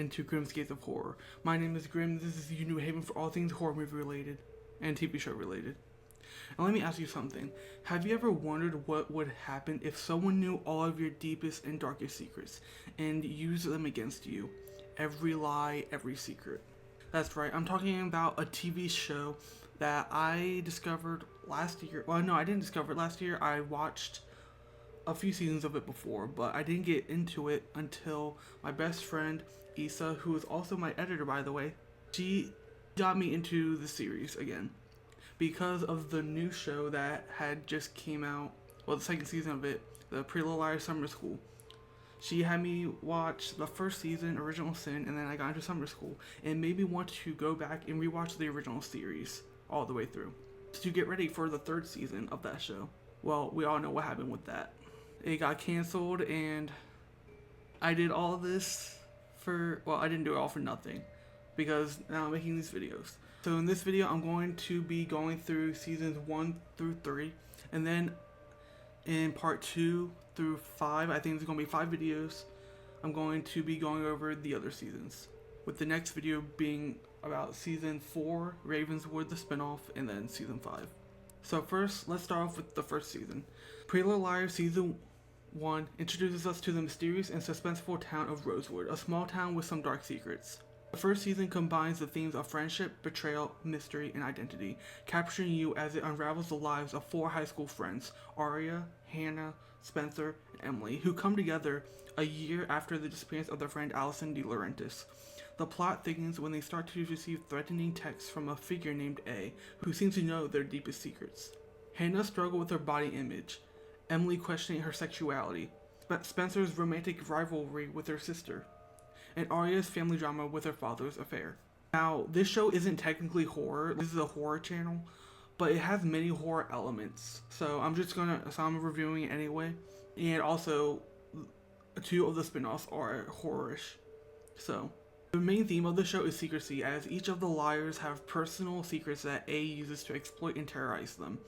into Grimm's Gates of Horror. My name is Grimm. This is your new haven for all things horror movie related and TV show related. And let me ask you something. Have you ever wondered what would happen if someone knew all of your deepest and darkest secrets and used them against you? Every lie, every secret. That's right, I'm talking about a TV show that I discovered last year. Well, no, I didn't discover it last year. I watched a few seasons of it before, but I didn't get into it until my best friend Isa, who is also my editor by the way, she got me into the series again because of the new show that had just came out. Well, the second season of it, the Pretty Little Liars Summer School. She had me watch the first season, Original Sin, and then I got into Summer School, and made me want to go back and rewatch the original series all the way through to get ready for the third season of that show. Well, we all know what happened with that. It got canceled, and I did all this for, well, I didn't do it all for nothing, because now I'm making these videos. So in this video, I'm going to be going through seasons 1 through 3, and then in part 2 through 5, I think there's going to be 5 videos, I'm going to be going over the other seasons, with the next video being about season 4, Ravenswood, the spinoff, and then season 5. So first, let's start off with the first season. Pretty Little Liars season 1 introduces us to the mysterious and suspenseful town of Rosewood, a small town with some dark secrets. The first season combines the themes of friendship, betrayal, mystery, and identity, capturing you as it unravels the lives of 4 high school friends, Aria, Hanna, Spencer, and Emily, who come together a year after the disappearance of their friend Alison de Laurentiis. The plot thickens when they start to receive threatening texts from a figure named A, who seems to know their deepest secrets. Hanna struggles with her body image, Emily questioning her sexuality, Spencer's romantic rivalry with her sister, and Aria's family drama with her father's affair. Now, this show isn't technically horror, this is a horror channel, but it has many horror elements, so I'm reviewing it anyway, and also 2 of the spin-offs are horror-ish. So, the main theme of the show is secrecy, as each of the liars have personal secrets that A uses to exploit and terrorize them.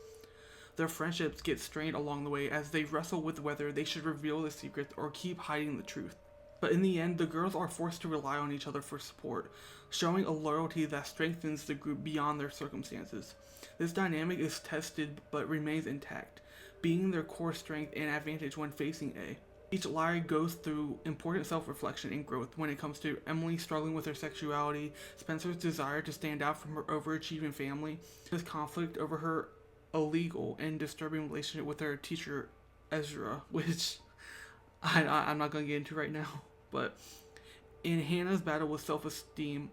Their friendships get strained along the way as they wrestle with whether they should reveal the secrets or keep hiding the truth. But in the end, the girls are forced to rely on each other for support, showing a loyalty that strengthens the group beyond their circumstances. This dynamic is tested but remains intact, being their core strength and advantage when facing A. Each liar goes through important self-reflection and growth when it comes to Emily struggling with her sexuality, Spencer's desire to stand out from her overachieving family, his conflict over her illegal and disturbing relationship with her teacher Ezra, which I'm not going to get into right now. But in Hannah's battle with self-esteem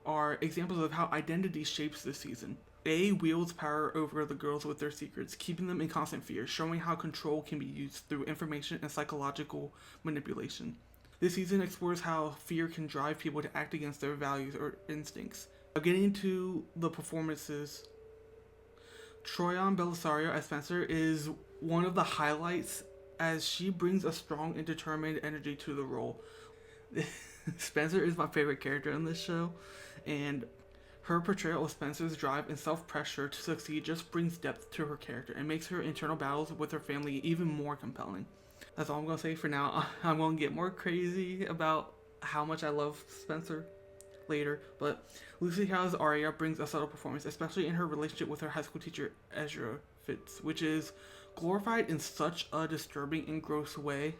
are examples of how identity shapes this season. A wields power over the girls with their secrets, keeping them in constant fear, showing how control can be used through information and psychological manipulation. This season explores how fear can drive people to act against their values or instincts. Now, getting into the performances, Troion Bellisario as Spencer is one of the highlights, as she brings a strong and determined energy to the role. Spencer is my favorite character in this show, and her portrayal of Spencer's drive and self-pressure to succeed just brings depth to her character and makes her internal battles with her family even more compelling. That's all I'm going to say for now. I'm going to get more crazy about how much I love Spencer later, but Lucy Howes' Aria brings a subtle performance, especially in her relationship with her high school teacher Ezra Fitz, which is glorified in such a disturbing and gross way,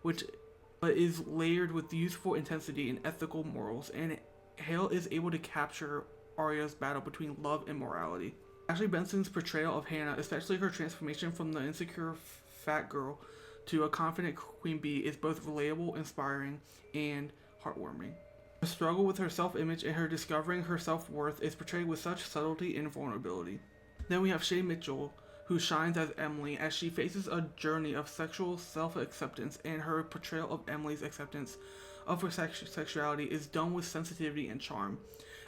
but is layered with youthful intensity and ethical morals, and Hale is able to capture Aria's battle between love and morality. Ashley Benson's portrayal of Hannah, especially her transformation from the insecure fat girl to a confident queen bee, is both relatable, inspiring, and heartwarming. The struggle with her self-image and her discovering her self-worth is portrayed with such subtlety and vulnerability. Then we have Shay Mitchell, who shines as Emily as she faces a journey of sexual self-acceptance, and her portrayal of Emily's acceptance of her sexuality is done with sensitivity and charm,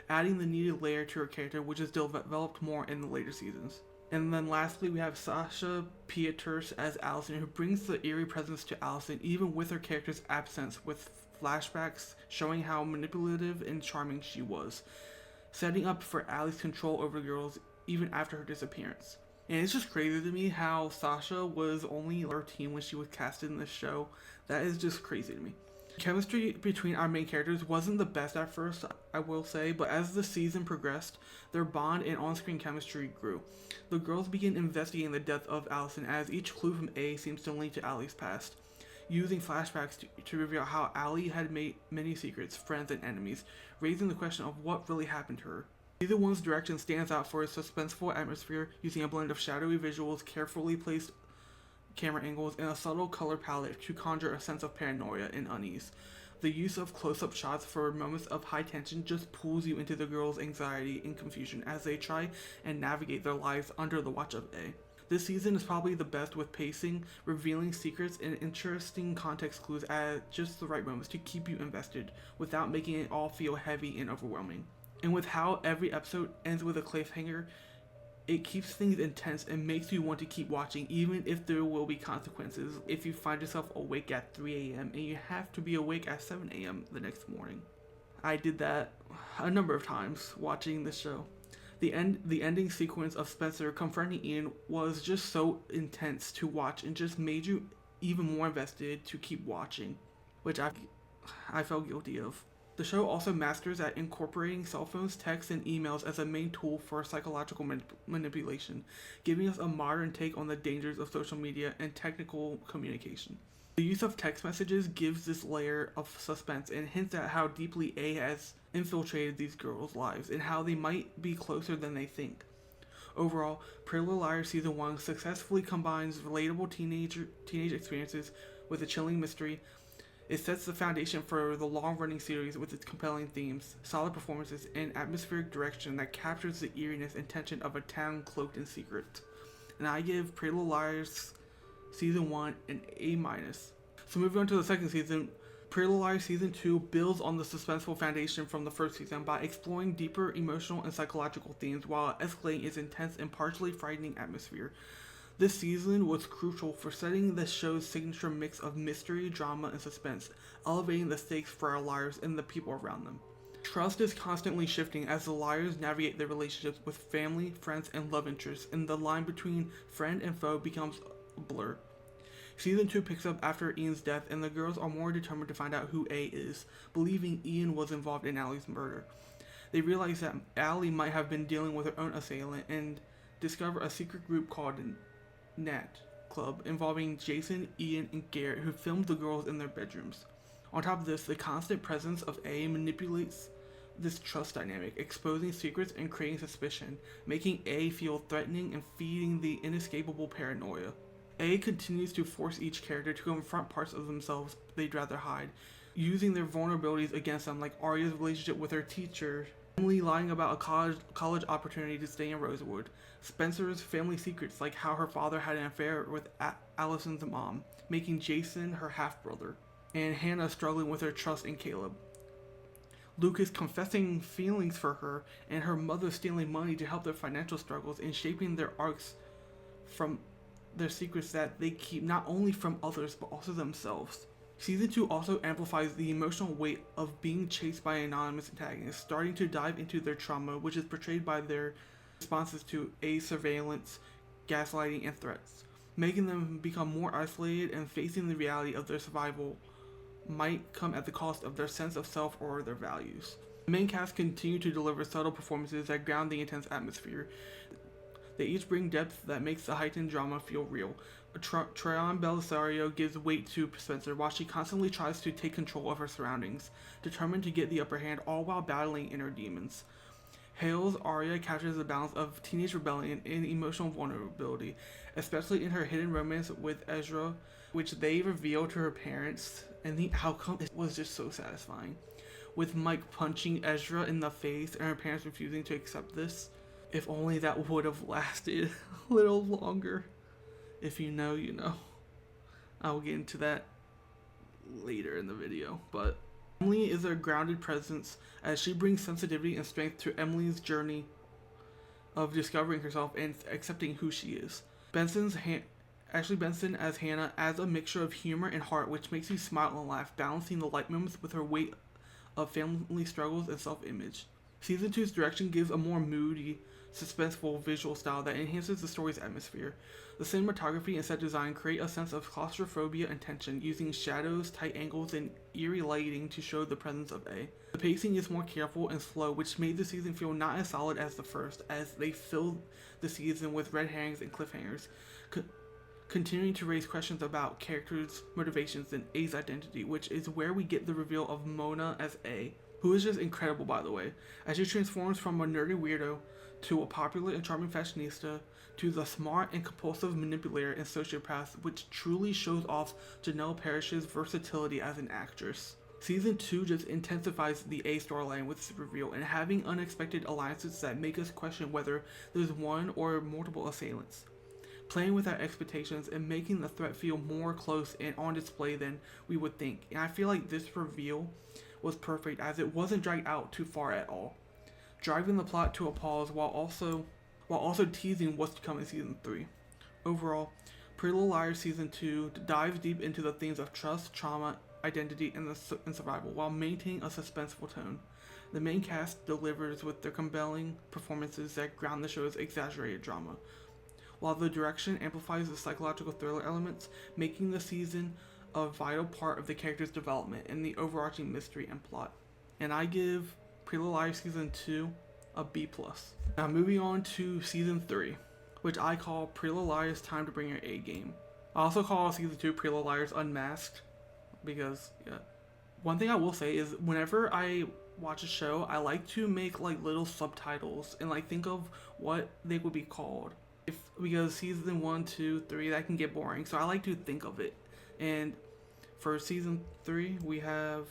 adding the needed layer to her character, which is developed more in the later seasons. And then lastly, we have Sasha Pieterse as Alison, who brings the eerie presence to Alison even with her character's absence, with flashbacks showing how manipulative and charming she was, setting up for Allie's control over the girls even after her disappearance. And it's just crazy to me how Sasha was only 13 when she was casted in this show. That is just crazy to me. Chemistry between our main characters wasn't the best at first, I will say, but as the season progressed, their bond and on-screen chemistry grew. The girls begin investigating the death of Alison as each clue from A seems to link to Allie's past, using flashbacks to reveal how Allie had made many secrets, friends, and enemies, raising the question of what really happened to her. Season 1's direction stands out for its suspenseful atmosphere, using a blend of shadowy visuals, carefully placed camera angles, and a subtle color palette to conjure a sense of paranoia and unease. The use of close-up shots for moments of high tension just pulls you into the girls' anxiety and confusion as they try and navigate their lives under the watch of A. This season is probably the best with pacing, revealing secrets, and interesting context clues at just the right moments to keep you invested without making it all feel heavy and overwhelming. And with how every episode ends with a cliffhanger, it keeps things intense and makes you want to keep watching even if there will be consequences if you find yourself awake at 3 a.m. and you have to be awake at 7 a.m. the next morning. I did that a number of times watching this show. The ending sequence of Spencer confronting Ian was just so intense to watch and just made you even more invested to keep watching, which I felt guilty of. The show also masters at incorporating cell phones, texts, and emails as a main tool for psychological manipulation, giving us a modern take on the dangers of social media and technical communication. The use of text messages gives this layer of suspense and hints at how deeply A has infiltrated these girls' lives and how they might be closer than they think. Overall, Pretty Little Liars Season 1 successfully combines relatable teenage experiences with a chilling mystery. It sets the foundation for the long-running series with its compelling themes, solid performances, and atmospheric direction that captures the eeriness and tension of a town cloaked in secret. And I give Pretty Little Liars Season 1 an A-. So moving on to the second season, Pretty Little Liars Season 2 builds on the suspenseful foundation from the first season by exploring deeper emotional and psychological themes while escalating its intense and partially frightening atmosphere. This season was crucial for setting the show's signature mix of mystery, drama, and suspense, elevating the stakes for our liars and the people around them. Trust is constantly shifting as the liars navigate their relationships with family, friends, and love interests, and the line between friend and foe becomes a blur. Season 2 picks up after Ian's death, and the girls are more determined to find out who A is, believing Ian was involved in Allie's murder. They realize that Allie might have been dealing with her own assailant and discover a secret group called Nat Club involving Jason, Ian, and Garrett, who filmed the girls in their bedrooms. On top of this, the constant presence of A manipulates this trust dynamic, exposing secrets and creating suspicion, making A feel threatening and feeding the inescapable paranoia. A continues to force each character to confront parts of themselves they'd rather hide, using their vulnerabilities against them, like Aria's relationship with her teacher, Emily lying about a college opportunity to stay in Rosewood, Spencer's family secrets like how her father had an affair with Alison's mom, making Jason her half-brother, and Hannah struggling with her trust in Caleb. Lucas confessing feelings for her, and her mother stealing money to help their financial struggles and shaping their arcs from their secrets that they keep not only from others but also themselves. Season 2 also amplifies the emotional weight of being chased by anonymous antagonists, starting to dive into their trauma, which is portrayed by their responses to A surveillance, gaslighting, and threats, making them become more isolated and facing the reality of their survival might come at the cost of their sense of self or their values. The main cast continue to deliver subtle performances that ground the intense atmosphere. They each bring depth that makes the heightened drama feel real. Tryon Belisario gives weight to Spencer while she constantly tries to take control of her surroundings, determined to get the upper hand all while battling inner demons. Hale's Aria captures a balance of teenage rebellion and emotional vulnerability, especially in her hidden romance with Ezra, which they reveal to her parents, and the outcome was just so satisfying. With Mike punching Ezra in the face and her parents refusing to accept this. If only that would have lasted a little longer. If you know, you know. I will get into that later in the video. But Emily is a grounded presence as she brings sensitivity and strength to Emily's journey of discovering herself and accepting who she is. Ashley Benson as Hannah adds a mixture of humor and heart which makes you smile and laugh, balancing the light moments with her weight of family struggles and self-image. Season two's direction gives a more moody, suspenseful visual style that enhances the story's atmosphere. The cinematography and set design create a sense of claustrophobia and tension, using shadows, tight angles, and eerie lighting to show the presence of A. The pacing is more careful and slow, which made the season feel not as solid as the first, as they filled the season with red herrings and cliffhangers, continuing to raise questions about characters' motivations and A's identity, which is where we get the reveal of Mona as A, who is just incredible, by the way, as she transforms from a nerdy weirdo to a popular and charming fashionista to the smart and compulsive manipulator and sociopath, which truly shows off Janelle Parrish's versatility as an actress. Season 2 just intensifies the A storyline with its reveal and having unexpected alliances that make us question whether there's one or multiple assailants, playing with our expectations and making the threat feel more close and on display than we would think. And I feel like this reveal was perfect, as it wasn't dragged out too far at all, driving the plot to a pause while also teasing what's to come in season 3. Overall, Pretty Little Liars season 2 dives deep into the themes of trust, trauma, identity, and survival, while maintaining a suspenseful tone. The main cast delivers with their compelling performances that ground the show's exaggerated drama, while the direction amplifies the psychological thriller elements, making the season a vital part of the character's development and the overarching mystery and plot. And I give Pretty Little Liars season 2 a B+. Now moving on to season 3, which I call Pretty Little Liars Time to Bring Your A Game. I also call season 2 Pretty Little Liars Unmasked, because one thing I will say is whenever I watch a show, I like to make like little subtitles and like think of what they would be called. Because season 1, 2, 3, that can get boring, so I like to think of it. And for season 3, we have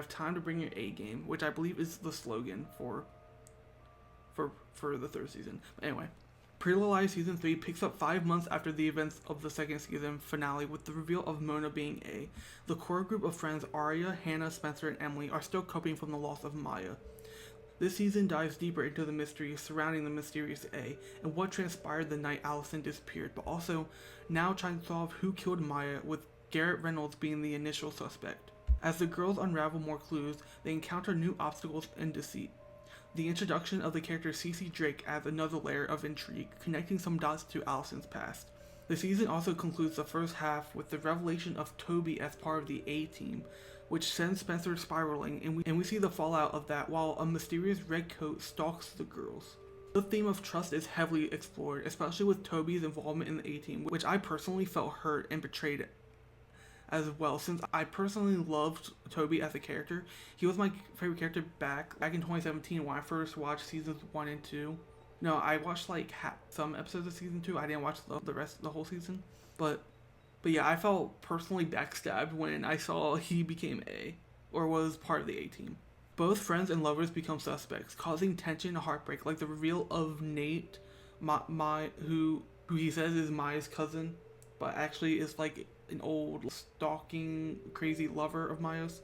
Time to Bring Your A Game, which I believe is the slogan for the third season. But anyway, Pretty Little Liars season 3 picks up 5 months after the events of the second season finale, with the reveal of Mona being A. The core group of friends Aria, Hanna, Spencer, and Emily are still coping from the loss of Maya. This season dives deeper into the mystery surrounding the mysterious A and what transpired the night Alison disappeared, but also now trying to solve who killed Maya, with Garrett Reynolds being the initial suspect. As the girls unravel more clues, they encounter new obstacles and deceit. The introduction of the character Cece Drake adds another layer of intrigue, connecting some dots to Alison's past. The season also concludes the first half with the revelation of Toby as part of the A-Team, which sends Spencer spiraling, and we see the fallout of that while a mysterious redcoat stalks the girls. The theme of trust is heavily explored, especially with Toby's involvement in the A-Team, which I personally felt hurt and betrayed as well, since I personally loved Toby as a character. He was my favorite character back in 2017 when I first watched seasons 1 and 2. No, I watched like some episodes of season 2. I didn't watch the whole season. But yeah, I felt personally backstabbed when I saw he became A, or was part of the A-Team. Both friends and lovers become suspects, causing tension and heartbreak, like the reveal of Nate, who he says is Maya's cousin, but actually is like an old stalking crazy lover of Maya's,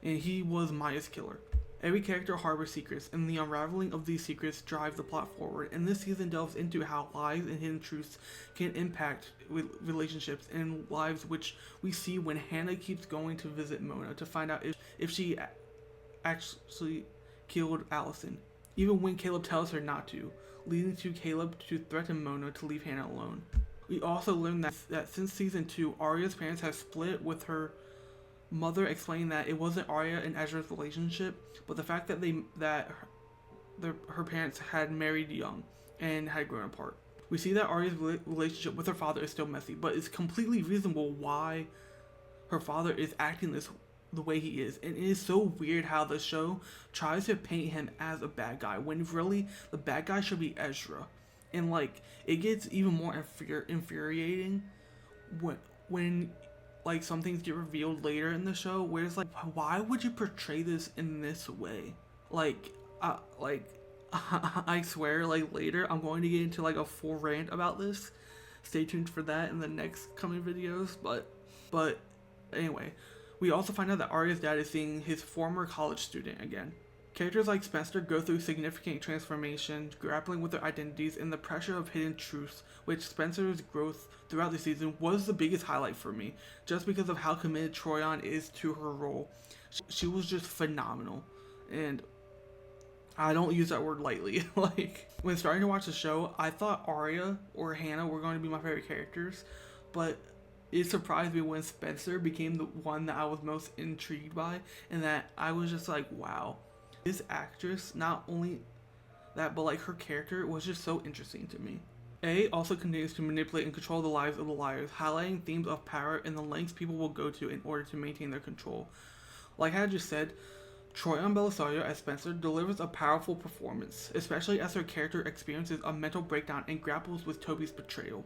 and he was Maya's killer. Every character harbors secrets, and the unraveling of these secrets drive the plot forward, and this season delves into how lies and hidden truths can impact relationships and lives, which we see when Hanna keeps going to visit Mona to find out if she actually killed Alison, even when Caleb tells her not to, leading to Caleb to threaten Mona to leave Hanna alone. We also learn that since season 2, Aria's parents have split, with her mother explaining that it wasn't Aria and Ezra's relationship, but the fact that her parents had married young and had grown apart. We see that Aria's relationship with her father is still messy, but it's completely reasonable why her father is acting the way he is. And it is so weird how the show tries to paint him as a bad guy, when really the bad guy should be Ezra. And like, it gets even more infuriating when like some things get revealed later in the show, where it's like, why would you portray this in this way? I swear, like later I'm going to get into like a full rant about this. Stay tuned for that in the next coming videos. But anyway, we also find out that Aria's dad is seeing his former college student again. Characters like Spencer go through significant transformation, grappling with their identities and the pressure of hidden truths, which Spencer's growth throughout the season was the biggest highlight for me, just because of how committed Troyan is to her role. She was just phenomenal. And I don't use that word lightly. Like, when starting to watch the show, I thought Aria or Hanna were going to be my favorite characters, but it surprised me when Spencer became the one that I was most intrigued by, and that I was just like, wow, this actress, not only that, but like her character was just so interesting to me. A also continues to manipulate and control the lives of the liars, highlighting themes of power and the lengths people will go to in order to maintain their control. Like I just said, Troion Belisario as Spencer delivers a powerful performance, especially as her character experiences a mental breakdown and grapples with Toby's betrayal.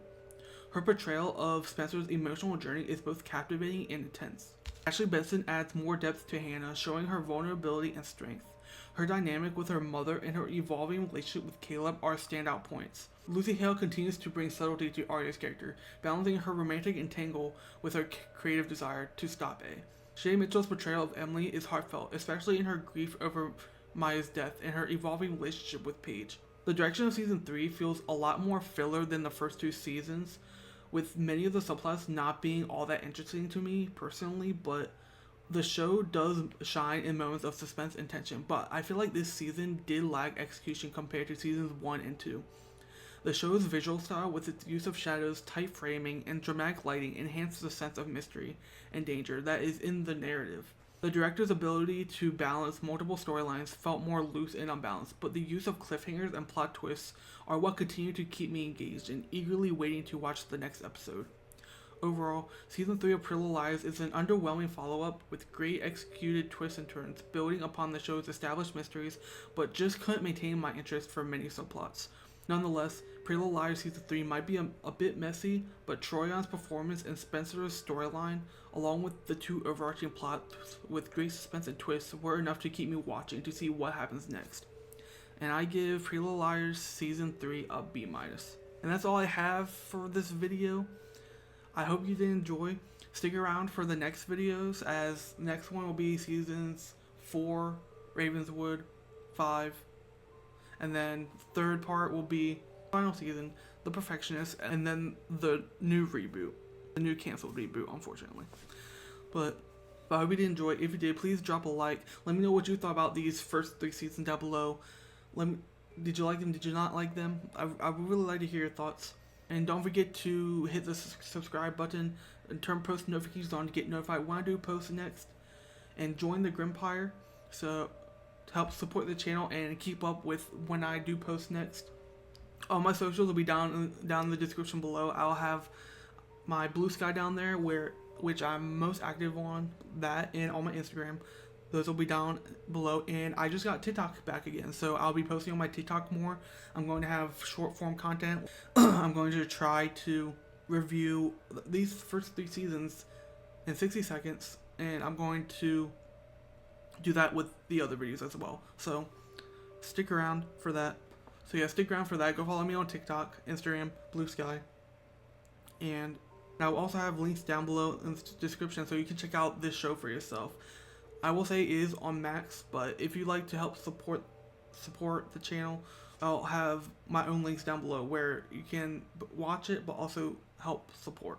Her portrayal of Spencer's emotional journey is both captivating and intense. Ashley Benson adds more depth to Hanna, showing her vulnerability and strength. Her dynamic with her mother and her evolving relationship with Caleb are standout points. Lucy Hale continues to bring subtlety to Aria's character, balancing her romantic entangle with her creative desire to stop A. Shay Mitchell's portrayal of Emily is heartfelt, especially in her grief over Maya's death and her evolving relationship with Paige. The direction of season 3 feels a lot more filler than the first 2 seasons, with many of the subplots not being all that interesting to me personally, but the show does shine in moments of suspense and tension. But I feel like this season did lag execution compared to seasons 1 and 2. The show's visual style, with its use of shadows, tight framing, and dramatic lighting, enhances the sense of mystery and danger that is in the narrative. The director's ability to balance multiple storylines felt more loose and unbalanced, but the use of cliffhangers and plot twists are what continue to keep me engaged and eagerly waiting to watch the next episode. Overall, Season 3 of Pretty Little Liars is an underwhelming follow-up with great executed twists and turns, building upon the show's established mysteries, but just couldn't maintain my interest for many subplots. Nonetheless, Pretty Little Liars Season 3 might be a bit messy, but Troion's performance and Spencer's storyline, along with the 2 overarching plots with great suspense and twists, were enough to keep me watching to see what happens next. And I give Pretty Little Liars Season 3 a B-. And that's all I have for this video. I hope you did enjoy. Stick around for the next videos, as next one will be Seasons 4, Ravenswood, 5, and then third part will be final season, The Perfectionist, and then the new reboot, the new canceled reboot, unfortunately. But I hope you did enjoy. If you did, please drop a like. Let me know what you thought about these first 3 seasons down below. Did you like them? Did you not like them? I would really like to hear your thoughts. And don't forget to hit the subscribe button and turn post notifications on to get notified when I do post next. And join the Grimpire so to help support the channel and keep up with when I do post next. All my socials will be down in the description below. I'll have my Blue Sky down there, which I'm most active on, that, and on my Instagram. Those will be down below. And I just got TikTok back again, so I'll be posting on my TikTok more. I'm going to have short form content. I'm going to try to review these first 3 seasons in 60 seconds, and I'm going to do that with the other videos as well. So stick around for that. So yeah, stick around for that. Go follow me on TikTok, Instagram, Blue Sky. And I will also have links down below in the description so you can check out this show for yourself. I will say it is on Max, but if you'd like to help support the channel, I'll have my own links down below where you can watch it but also help support.